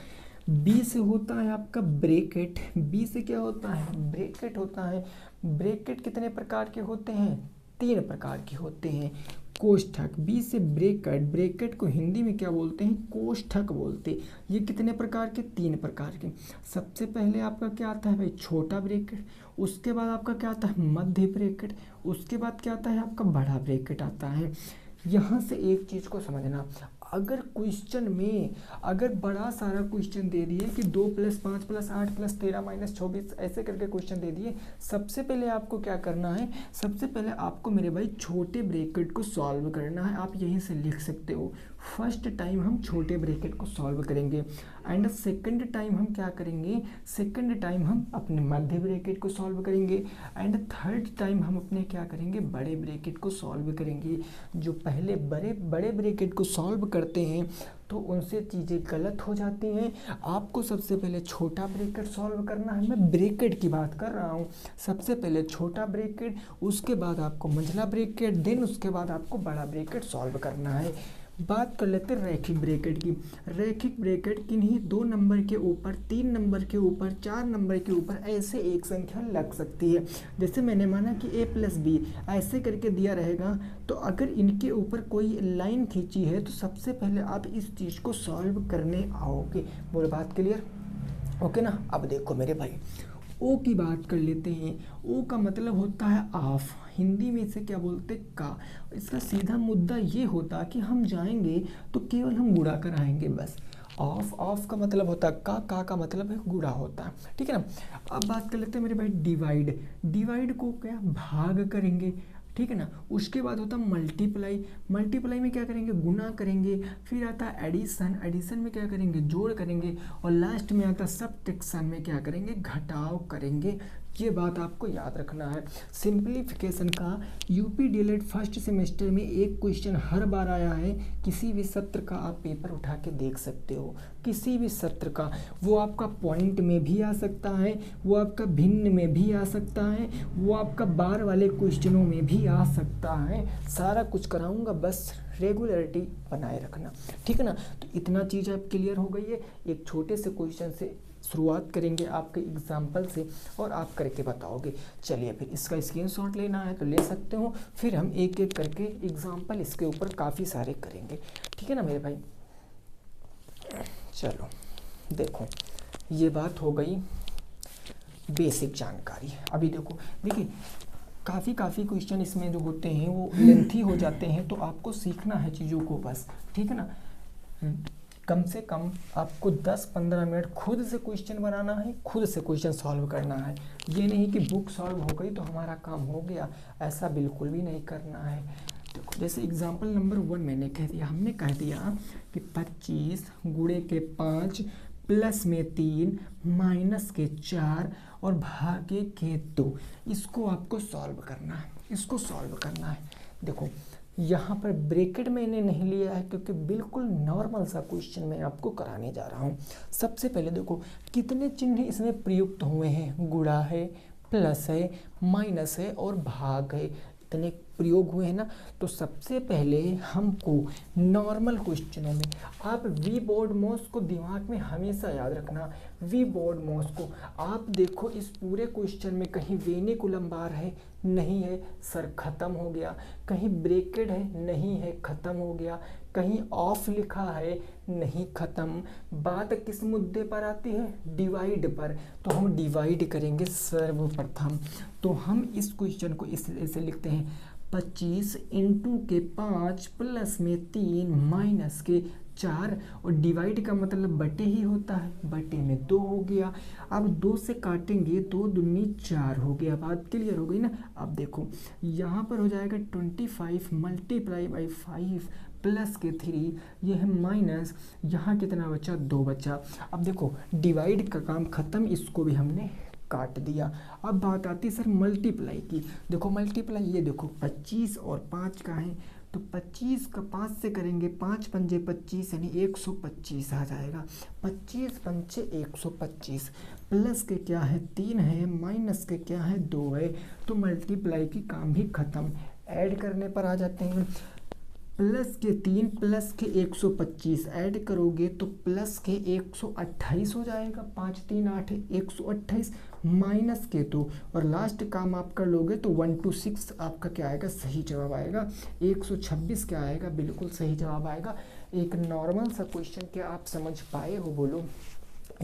बी से होता है आपका ब्रैकेट, बी से क्या होता है, ब्रैकेट होता है। ब्रैकेट कितने प्रकार के होते हैं, 3 प्रकार के होते हैं। कोष्ठक, बी से ब्रैकेट, ब्रैकेट को हिंदी में क्या बोलते हैं, कोष्ठक बोलते। ये कितने प्रकार के, 3 प्रकार के। सबसे पहले आपका क्या आता है भाई, छोटा ब्रैकेट, उसके बाद आपका क्या आता है, मध्य ब्रैकेट, उसके बाद क्या आता है आपका बड़ा ब्रैकेट आता है। यहाँ से एक चीज़ को समझना, अगर क्वेश्चन में अगर बड़ा सारा क्वेश्चन दे दिए कि 2 + 5 + 8 + 13 - 24 ऐसे करके क्वेश्चन दे दिए, सबसे पहले आपको क्या करना है, सबसे पहले आपको मेरे भाई छोटे ब्रैकेट को सॉल्व करना है। आप यहीं से लिख सकते हो, फर्स्ट टाइम हम छोटे ब्रैकेट को सॉल्व करेंगे, एंड सेकंड टाइम हम क्या करेंगे, सेकंड टाइम हम अपने मध्य ब्रैकेट को सॉल्व करेंगे, एंड थर्ड टाइम हम अपने क्या करेंगे, बड़े ब्रैकेट को सॉल्व करेंगे। जो पहले बड़े ब्रैकेट को सॉल्व करते हैं तो उनसे चीज़ें गलत हो जाती हैं। आपको सबसे पहले छोटा ब्रैकेट सॉल्व करना है, मैं ब्रैकेट की बात कर रहा हूँ। सबसे पहले छोटा ब्रैकेट, उसके बाद आपको मंझला ब्रैकेट, देन उसके बाद आपको बड़ा ब्रैकेट सॉल्व करना है। बात कर लेते हैं रैखिक ब्रैकेट की। रैखिक ब्रैकेट किन्हीं 2 नंबर के ऊपर, 3 नंबर के ऊपर, 4 नंबर के ऊपर ऐसे एक संख्या लग सकती है। जैसे मैंने माना कि a + b ऐसे करके दिया रहेगा, तो अगर इनके ऊपर कोई लाइन खींची है तो सबसे पहले आप इस चीज़ को सॉल्व करने आओगे। बोलो बात क्लियर, ओके ना। अब देखो मेरे भाई, ओ की बात कर लेते हैं। ओ का मतलब होता है ऑफ, हिंदी में इसे क्या बोलते हैं, का। इसका सीधा मुद्दा ये होता कि हम जाएंगे तो केवल हम गुणा कराएंगे बस। ऑफ का मतलब होता है का मतलब है गुणा होता है, ठीक है ना। अब बात कर लेते हैं मेरे भाई डिवाइड को क्या भाग करेंगे, ठीक है ना। उसके बाद होता है मल्टीप्लाई में क्या करेंगे, गुना करेंगे। फिर आता है एडिशन में क्या करेंगे, जोड़ करेंगे। और लास्ट में आता है सब्ट्रैक्शन में क्या करेंगे, घटाव करेंगे। ये बात आपको याद रखना है। सिंप्लीफिकेशन का यूपी डीएलएड फर्स्ट सेमेस्टर में एक क्वेश्चन हर बार आया है। किसी भी सत्र का आप पेपर उठा के देख सकते हो, किसी भी सत्र का। वो आपका पॉइंट में भी आ सकता है, वो आपका भिन्न में भी आ सकता है, वो आपका बार वाले क्वेश्चनों में भी आ सकता है। सारा कुछ कराऊंगा, बस रेगुलरिटी बनाए रखना, ठीक है ना। तो इतना चीज़ आप क्लियर हो गई है। एक छोटे से क्वेश्चन से शुरुआत करेंगे आपके एग्जाम्पल से, और आप करके बताओगे। चलिए फिर इसका स्क्रीनशॉट लेना है तो ले सकते हो, फिर हम एक एक करके एग्जाम्पल इसके ऊपर काफ़ी सारे करेंगे, ठीक है ना मेरे भाई। चलो देखो, ये बात हो गई बेसिक जानकारी। अभी देखिए काफ़ी क्वेश्चन इसमें जो होते हैं वो लेंथी हो जाते हैं, तो आपको सीखना है चीज़ों को बस, ठीक है ना। कम से कम आपको 10-15 मिनट खुद से क्वेश्चन बनाना है, खुद से क्वेश्चन सॉल्व करना है। ये नहीं कि बुक सॉल्व हो गई तो हमारा काम हो गया, ऐसा बिल्कुल भी नहीं करना है। देखो जैसे एग्जांपल नंबर 1 मैंने कह दिया, हमने कह दिया कि 25 गुणे के 5 प्लस में 3 माइनस के 4 और भागे के 2। इसको आपको सॉल्व करना है, इसको सॉल्व करना है। देखो यहाँ पर ब्रैकेट मैंने नहीं लिया है क्योंकि बिल्कुल नॉर्मल सा क्वेश्चन मैं आपको कराने जा रहा हूँ। सबसे पहले देखो कितने चिन्ह इसमें प्रयुक्त हुए हैं, गुणा है, प्लस है, माइनस है और भाग है, इतने प्रयोग हुए हैं ना। तो सबसे पहले हमको नॉर्मल क्वेश्चनों में आप वी बोर्ड मॉस को दिमाग में हमेशा याद रखना। वी बोर्ड मॉस को आप देखो, इस पूरे क्वेश्चन में कहीं वेनिकुलम बार है, नहीं है, सर खत्म हो गया। कहीं ब्रैकेट है, नहीं है, खत्म हो गया। कहीं ऑफ लिखा है, नहीं, खत्म। बात किस मुद्दे पर आती है, डिवाइड पर, तो हम डिवाइड करेंगे सर्वप्रथम। तो हम इस क्वेश्चन को ऐसे लिखते हैं 25 इंटू के 5 प्लस में 3 माइनस के 4 और डिवाइड का मतलब बटे ही होता है, बटे में 2 हो गया। अब 2 से काटेंगे, 2 दूनी 4 हो गया। बात क्लियर हो गई ना। अब देखो यहाँ पर हो जाएगा 25 मल्टीप्लाई बाई 5 प्लस के 3, ये है माइनस, यहाँ कितना बचा, 2 बचा। अब देखो डिवाइड का काम खत्म, इसको भी हमने काट दिया। अब बात आती है सर मल्टीप्लाई की। देखो मल्टीप्लाई, ये देखो 25 और 5 का है, तो 25 का 5 से करेंगे, 5 पंजे 25 यानी 125 आ जाएगा। 25 पंचे 125 प्लस के क्या है 3 है, माइनस के क्या है 2 है। तो मल्टीप्लाई की काम भी खत्म। ऐड करने पर आ जाते हैं, प्लस के 3 प्लस के 125 ऐड करोगे तो प्लस के 128 हो जाएगा। 5 3 8 128 माइनस के 2 और लास्ट काम आप कर लोगे तो 126 आपका क्या आएगा, सही जवाब आएगा। 126 क्या आएगा, बिल्कुल सही जवाब आएगा। एक नॉर्मल सा क्वेश्चन, क्या आप समझ पाए हो, बोलो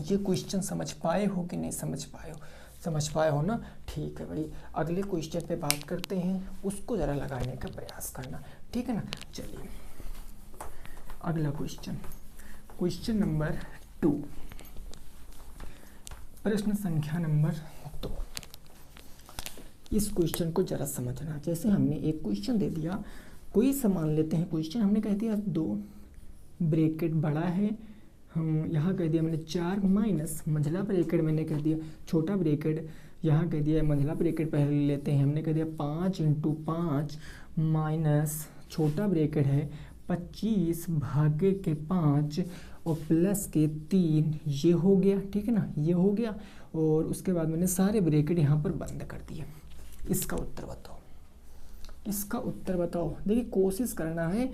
ये क्वेश्चन समझ पाए हो कि नहीं समझ पाए हो? समझ पाए हो ना, ठीक है भाई। अगले क्वेश्चन पे बात करते हैं, उसको ज़रा लगाने का प्रयास करना, ठीक है ना। चलिए अगला क्वेश्चन, क्वेश्चन नंबर 2, प्रश्न संख्या नंबर 2। इस क्वेश्चन को जरा समझना। जैसे हमने एक क्वेश्चन दे दिया, कोई सामान लेते हैं क्वेश्चन, हमने कह दिया 2 ब्रैकेट बड़ा है, हम यहाँ कह दिया मैंने 4 माइनस मंझला ब्रैकेट मैंने कह दिया छोटा ब्रैकेट, यहाँ कह दिया मंझला ब्रैकेट पहले लेते हैं, हमने कह दिया 5 इंटू 5 माइनस छोटा ब्रैकेट है 25 भागे के 5 और प्लस के 3, ये हो गया, ठीक है ना, ये हो गया। और उसके बाद मैंने सारे ब्रैकेट यहाँ पर बंद कर दिए। इसका उत्तर बताओ, इसका उत्तर बताओ। देखिए कोशिश करना है,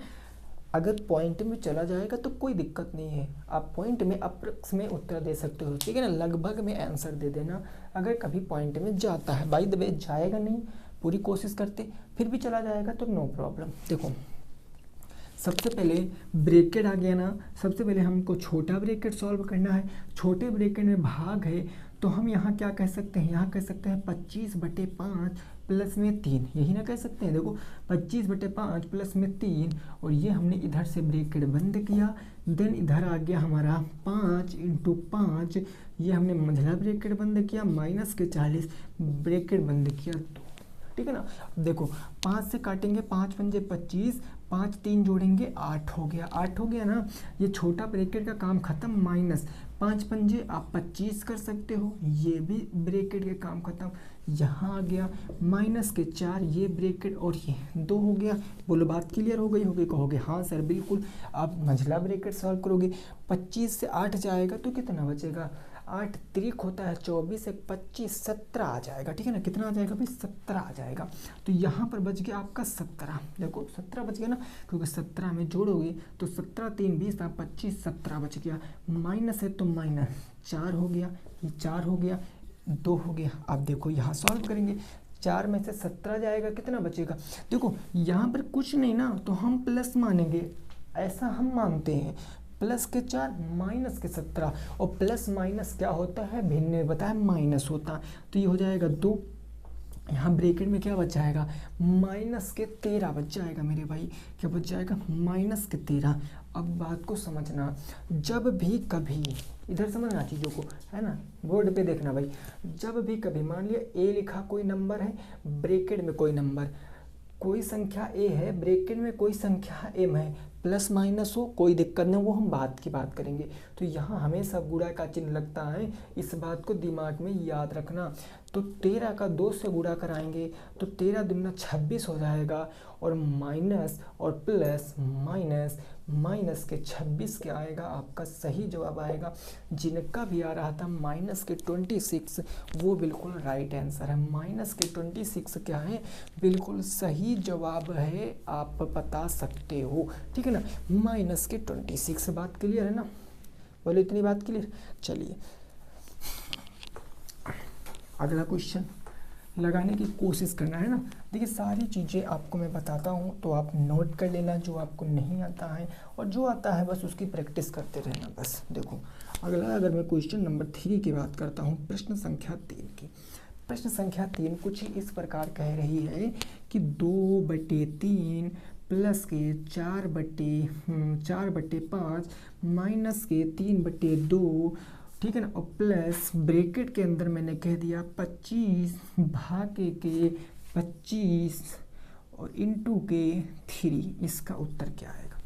अगर पॉइंट में चला जाएगा तो कोई दिक्कत नहीं है, आप पॉइंट में अप्रक्स में उत्तर दे सकते हो, ठीक है ना, लगभग में आंसर दे देना। अगर कभी पॉइंट में जाता है, बाय द वे जाएगा नहीं, पूरी कोशिश करते, फिर भी चला जाएगा तो नो प्रॉब्लम। देखो सबसे पहले ब्रैकेट आ गया ना, सबसे पहले हमको छोटा ब्रैकेट सॉल्व करना है। छोटे ब्रैकेट में भाग है तो हम यहाँ क्या कह सकते हैं, यहाँ कह सकते हैं 25/5 प्लस में 3, यही ना कह सकते हैं। देखो 25/5 प्लस में 3 और ये हमने इधर से ब्रैकेट बंद किया। देन इधर आ गया हमारा 5 इंटू 5, ये हमने मंझला ब्रैकेट बंद किया, माइनस के 40 ब्रैकेट बंद किया 2, ठीक है ना। देखो 5 से काटेंगे, 5 पंजे 25, 5 3 जोड़ेंगे 8 हो गया, 8 हो गया ना। ये छोटा ब्रैकेट का काम खत्म, माइनस 5 पंजे आप 25 कर सकते हो, ये भी ब्रैकेट के काम खत्म। यहाँ आ गया माइनस के 4, ये ब्रैकेट और ये 2 हो गया। बोलो बात क्लियर हो गई होगी, कहोगे हाँ सर बिल्कुल। आप मंझला ब्रैकेट सॉल्व करोगे, 25 से 8 जाएगा तो कितना बचेगा, 8 त्रिक होता है 24 1 25 17 आ जाएगा, ठीक है ना। कितना आ जाएगा भाई, 17 आ जाएगा। तो यहाँ पर बच गया आपका 17, देखो 17 बच गया ना, क्योंकि 17 में जोड़ोगे तो 17 3 20 25 17 बच गया। माइनस है तो माइनस 4 हो गया, ये 4 हो गया, 2 हो गया। अब देखो यहाँ सॉल्व करेंगे, 4 में से 17 जाएगा, कितना बचेगा। देखो यहाँ पर कुछ नहीं ना, तो हम प्लस मानेंगे, ऐसा हम मानते हैं। प्लस के 4 माइनस के 17 और प्लस माइनस क्या होता है, भिन्न बताया माइनस होता है। तो ये हो जाएगा 2 यहाँ ब्रैकेट में क्या बच जाएगा, -13 बच जाएगा मेरे भाई। क्या बच जाएगा, -13। अब बात को समझना, जब भी कभी इधर समझना चीज़ों को, है ना, बोर्ड पे देखना भाई। जब भी कभी मान लिया ए लिखा कोई नंबर है, ब्रैकेट में कोई नंबर, कोई संख्या ए है, ब्रैकेट में कोई संख्या एम है, प्लस माइनस हो कोई दिक्कत नहीं, वो हम बात की बात करेंगे। तो यहाँ हमेशा गुणा का चिन्ह लगता है, इस बात को दिमाग में याद रखना। तो 13 का 2 से गुणा कराएंगे तो 13 दूना 26 हो जाएगा, और माइनस और प्लस माइनस, माइनस के 26 क्या आएगा, आपका सही जवाब आएगा। जिनका भी आ रहा था माइनस के 26, वो बिल्कुल राइट आंसर है। माइनस के 26 क्या है, बिल्कुल सही जवाब है, आप बता सकते हो, ठीक है ना। माइनस के 26, बात क्लियर है ना, बोलो इतनी बात क्लियर। चलिए अगला क्वेश्चन लगाने की कोशिश करना है ना। देखिए सारी चीज़ें आपको मैं बताता हूँ तो आप नोट कर लेना, जो आपको नहीं आता है, और जो आता है बस उसकी प्रैक्टिस करते रहना बस। देखो अगला, अगर मैं क्वेश्चन नंबर 3 की बात करता हूँ, प्रश्न संख्या 3 की। प्रश्न संख्या 3 कुछ इस प्रकार कह रही है कि 2/3 प्लस के 4/5 माइनस के 3/2, ठीक है ना, और प्लस ब्रैकेट के अंदर मैंने कह दिया 25 भागे के 25 और इंटू के 3। इसका उत्तर क्या आएगा,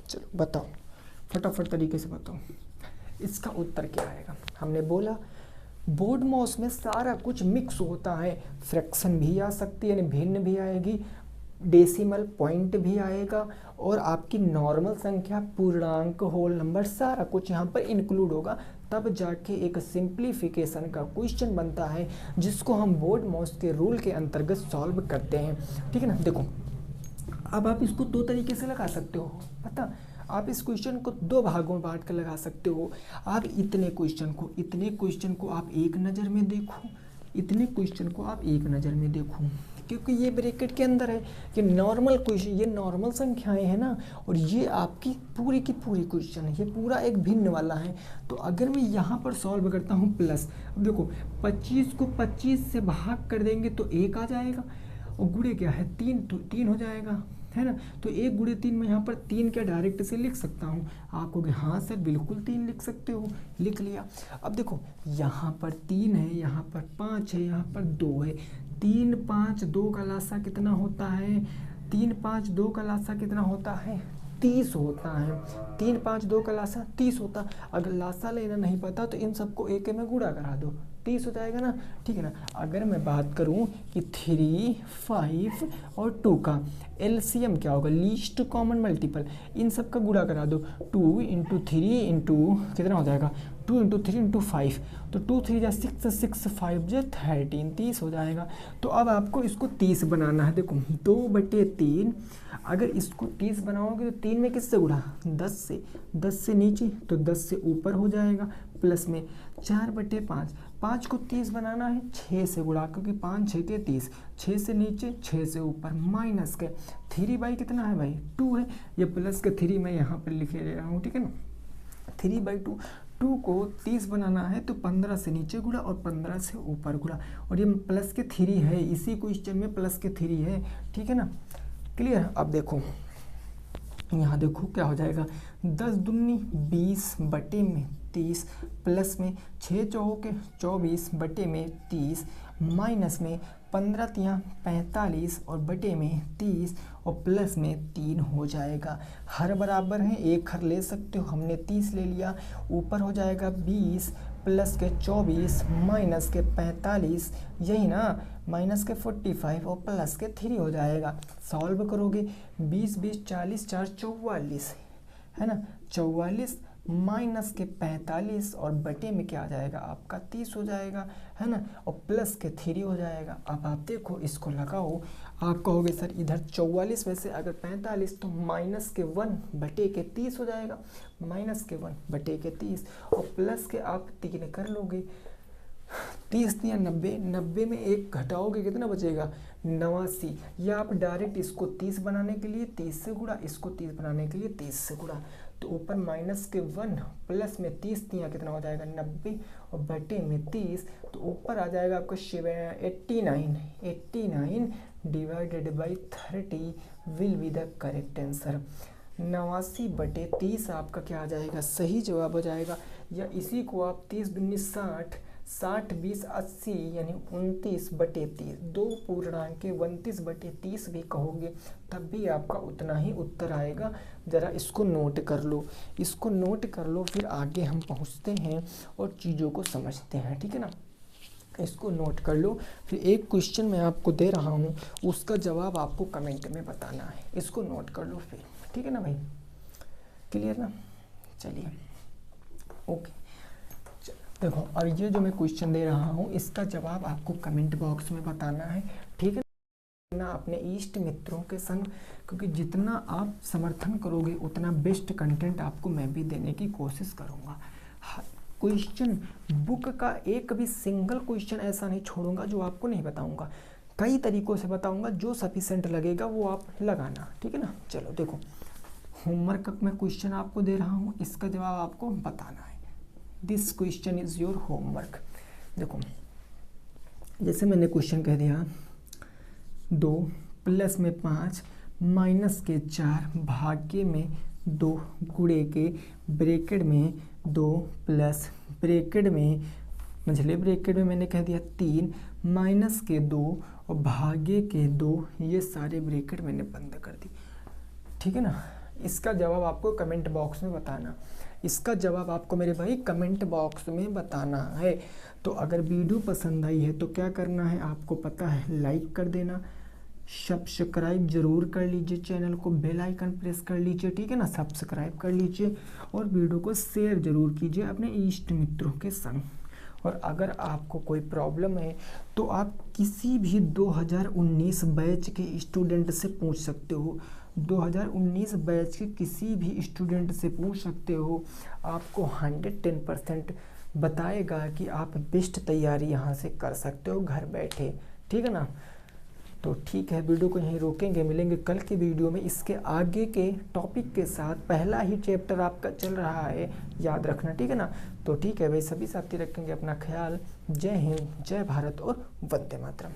चलो बताओ फटाफट तरीके से बताओ, इसका उत्तर क्या आएगा। हमने बोला बोर्ड माउस में सारा कुछ मिक्स होता है, फ्रैक्शन भी आ सकती है, यानी भिन्न भी आएगी, डेसिमल पॉइंट भी आएगा, और आपकी नॉर्मल संख्या, पूर्णांक, होल नंबर, सारा कुछ यहाँ पर इंक्लूड होगा। तब जाके एक सिंप्लीफिकेशन का क्वेश्चन बनता है, जिसको हम बोर्ड माउस के रूल के अंतर्गत सॉल्व करते हैं, ठीक है ना। देखो अब आप इसको 2 तरीके से लगा सकते हो, पता, आप इस क्वेश्चन को 2 भागों में बांट कर लगा सकते हो। आप इतने क्वेश्चन को आप एक नज़र में देखो, इतने क्वेश्चन को आप एक नज़र में देखो, क्योंकि ये ब्रैकेट के अंदर है, ये नॉर्मल क्वेश्चन, ये नॉर्मल संख्याएं हैं ना, और ये आपकी पूरी की पूरी क्वेश्चन है, ये पूरा एक भिन्न वाला है। तो अगर मैं यहाँ पर सॉल्व करता हूँ प्लस, अब देखो 25 को 25 से भाग कर देंगे तो 1 आ जाएगा, और गुणे क्या है 3, तो 3 हो जाएगा, है ना। तो 1 गुणे 3 में यहाँ पर 3 क्या डायरेक्ट से लिख सकता हूँ, आप कहोगे हाँ सर बिल्कुल 3 लिख सकते हो, लिख लिया। अब देखो यहाँ पर 3 है, यहाँ पर 5 है, यहाँ पर 2 है, 3 5 2 का लासा कितना होता है, 3 5 2 का लासा कितना होता है, 30 होता है। 3 5 2 का लासा 30 होता। अगर लासा लेना नहीं पता तो इन सबको एक में गुणा करा दो, 30 हो जाएगा ना, ठीक है ना। अगर मैं बात करूं कि 3, 5 और 2 का एलसीएम क्या होगा, लीस्ट कॉमन मल्टीपल, इन सब का गुणा करा दो, 2 × 3 इंटू कितना हो जाएगा, 2 × 3 × 5, तो 2 3 जा 6, 6 5 जा 13, 30 हो जाएगा। तो अब आपको इसको 30 बनाना है। देखो 2/3, अगर इसको 30 बनाओगे तो 3 में किससे गुणा, 10 से नीचे तो 10 से ऊपर हो जाएगा, प्लस में 4/5, 5 को 30 बनाना है 6 से गुणा, क्योंकि 5 6 के 30, 6 से नीचे 6 से ऊपर, माइनस के 3 कितना है भाई 2 है, ये प्लस के 3 मैं यहाँ पर लिख ले रहा हूँ, ठीक है ना। 3/2, 2 को 30 बनाना है तो 15 से नीचे गुणा और 15 से ऊपर गुणा, और ये प्लस के 3 है, इसी क्वेश्चन में प्लस के 3 है, ठीक है ना, क्लियर। अब देखो यहाँ देखो क्या हो जाएगा, 10 दूनी 20/30, प्लस में 6 चौके 24/30, माइनस में 15 तियाँ 45 और बटे में 30, और प्लस में 3 हो जाएगा। हर बराबर है, एक हर ले सकते हो, हमने 30 ले लिया, ऊपर हो जाएगा 20 प्लस के 24 माइनस के 45, यही ना, माइनस के 45 और प्लस के 3 हो जाएगा। सॉल्व करोगे 20 20 40 4 44, है ना, 44 माइनस के 45 और बटे में क्या आ जाएगा आपका 30 हो जाएगा, है ना, और प्लस के 3 हो जाएगा। अब आप देखो इसको लगाओ, आप कहोगे सर इधर 44 में से अगर 45 तो माइनस के 1 बटे के 30 हो जाएगा, माइनस के 1 बटे के 30, और प्लस के आप 3 कर लोगे 30 या 90, 90 में 1 घटाओगे कितना बचेगा 89। या आप डायरेक्ट इसको 30 बनाने के लिए 30 से गुणा, इसको 30 बनाने के लिए 30 से गुणा, तो ऊपर माइनस के 1 प्लस में 30 तिया कितना हो जाएगा 90 और बटे में 30, तो ऊपर आ जाएगा आपका 89 divided by 30 will be the correct answer. 89 बटे 30 आपका क्या आ जाएगा, सही जवाब हो जाएगा। या इसी को आप 30 दूनी 60, 60 20 80 यानी 29 बटे 30, 2 पूर्णांक के 29 बटे 30 भी कहोगे तब भी आपका उतना ही उत्तर आएगा। ज़रा इसको नोट कर लो, इसको नोट कर लो, फिर आगे हम पहुँचते हैं और चीज़ों को समझते हैं, ठीक है ना। इसको नोट कर लो, फिर एक क्वेश्चन मैं आपको दे रहा हूँ, उसका जवाब आपको कमेंट में बताना है। इसको नोट कर लो फिर, ठीक है ना भाई, क्लियर ना। चलिए ओके, देखो और ये जो मैं क्वेश्चन दे रहा हूँ इसका जवाब आपको कमेंट बॉक्स में बताना है, ठीक है ना, अपने इष्ट मित्रों के संग, क्योंकि जितना आप समर्थन करोगे उतना बेस्ट कंटेंट आपको मैं भी देने की कोशिश करूँगा। क्वेश्चन बुक का एक भी सिंगल क्वेश्चन ऐसा नहीं छोड़ूंगा जो आपको नहीं बताऊंगा, कई तरीकों से बताऊंगा, जो सफिशिएंट लगेगा वो आप लगाना, ठीक है ना। चलो देखो, होमवर्क में क्वेश्चन आपको दे रहा हूँ, इसका जवाब आपको बताना है। This question is your homework. देखो जैसे मैंने क्वेश्चन कह दिया, 2 प्लस में 5 माइनस के 4 भाग्य में 2 गुणे के ब्रैकेट में 2 प्लस ब्रैकेट में मझले ब्रैकेट में मैंने कह दिया 3 माइनस के 2 और भाग्य के 2, ये सारे ब्रैकेट मैंने बंद कर दी, ठीक है ना। इसका जवाब आपको कमेंट बॉक्स में बताना, इसका जवाब आपको मेरे भाई कमेंट बॉक्स में बताना है। तो अगर वीडियो पसंद आई है तो क्या करना है आपको पता है, लाइक कर देना, सब्सक्राइब जरूर कर लीजिए चैनल को, बेल आइकन प्रेस कर लीजिए, ठीक है ना, सब्सक्राइब कर लीजिए और वीडियो को शेयर जरूर कीजिए अपने इष्ट मित्रों के संग। और अगर आपको कोई प्रॉब्लम है तो आप किसी भी 2019 बैच के स्टूडेंट से पूछ सकते हो, 2019 बैच के किसी भी स्टूडेंट से पूछ सकते हो, आपको 110% बताएगा कि आप बेस्ट तैयारी यहाँ से कर सकते हो घर बैठे, ठीक है ना। तो ठीक है, वीडियो को यहीं रोकेंगे, मिलेंगे कल के वीडियो में इसके आगे के टॉपिक के साथ। पहला ही चैप्टर आपका चल रहा है, याद रखना, ठीक है ना। तो ठीक है भाई, सभी साथी रखेंगे अपना ख्याल। जय हिंद, जय भारत और वंदे मातरम।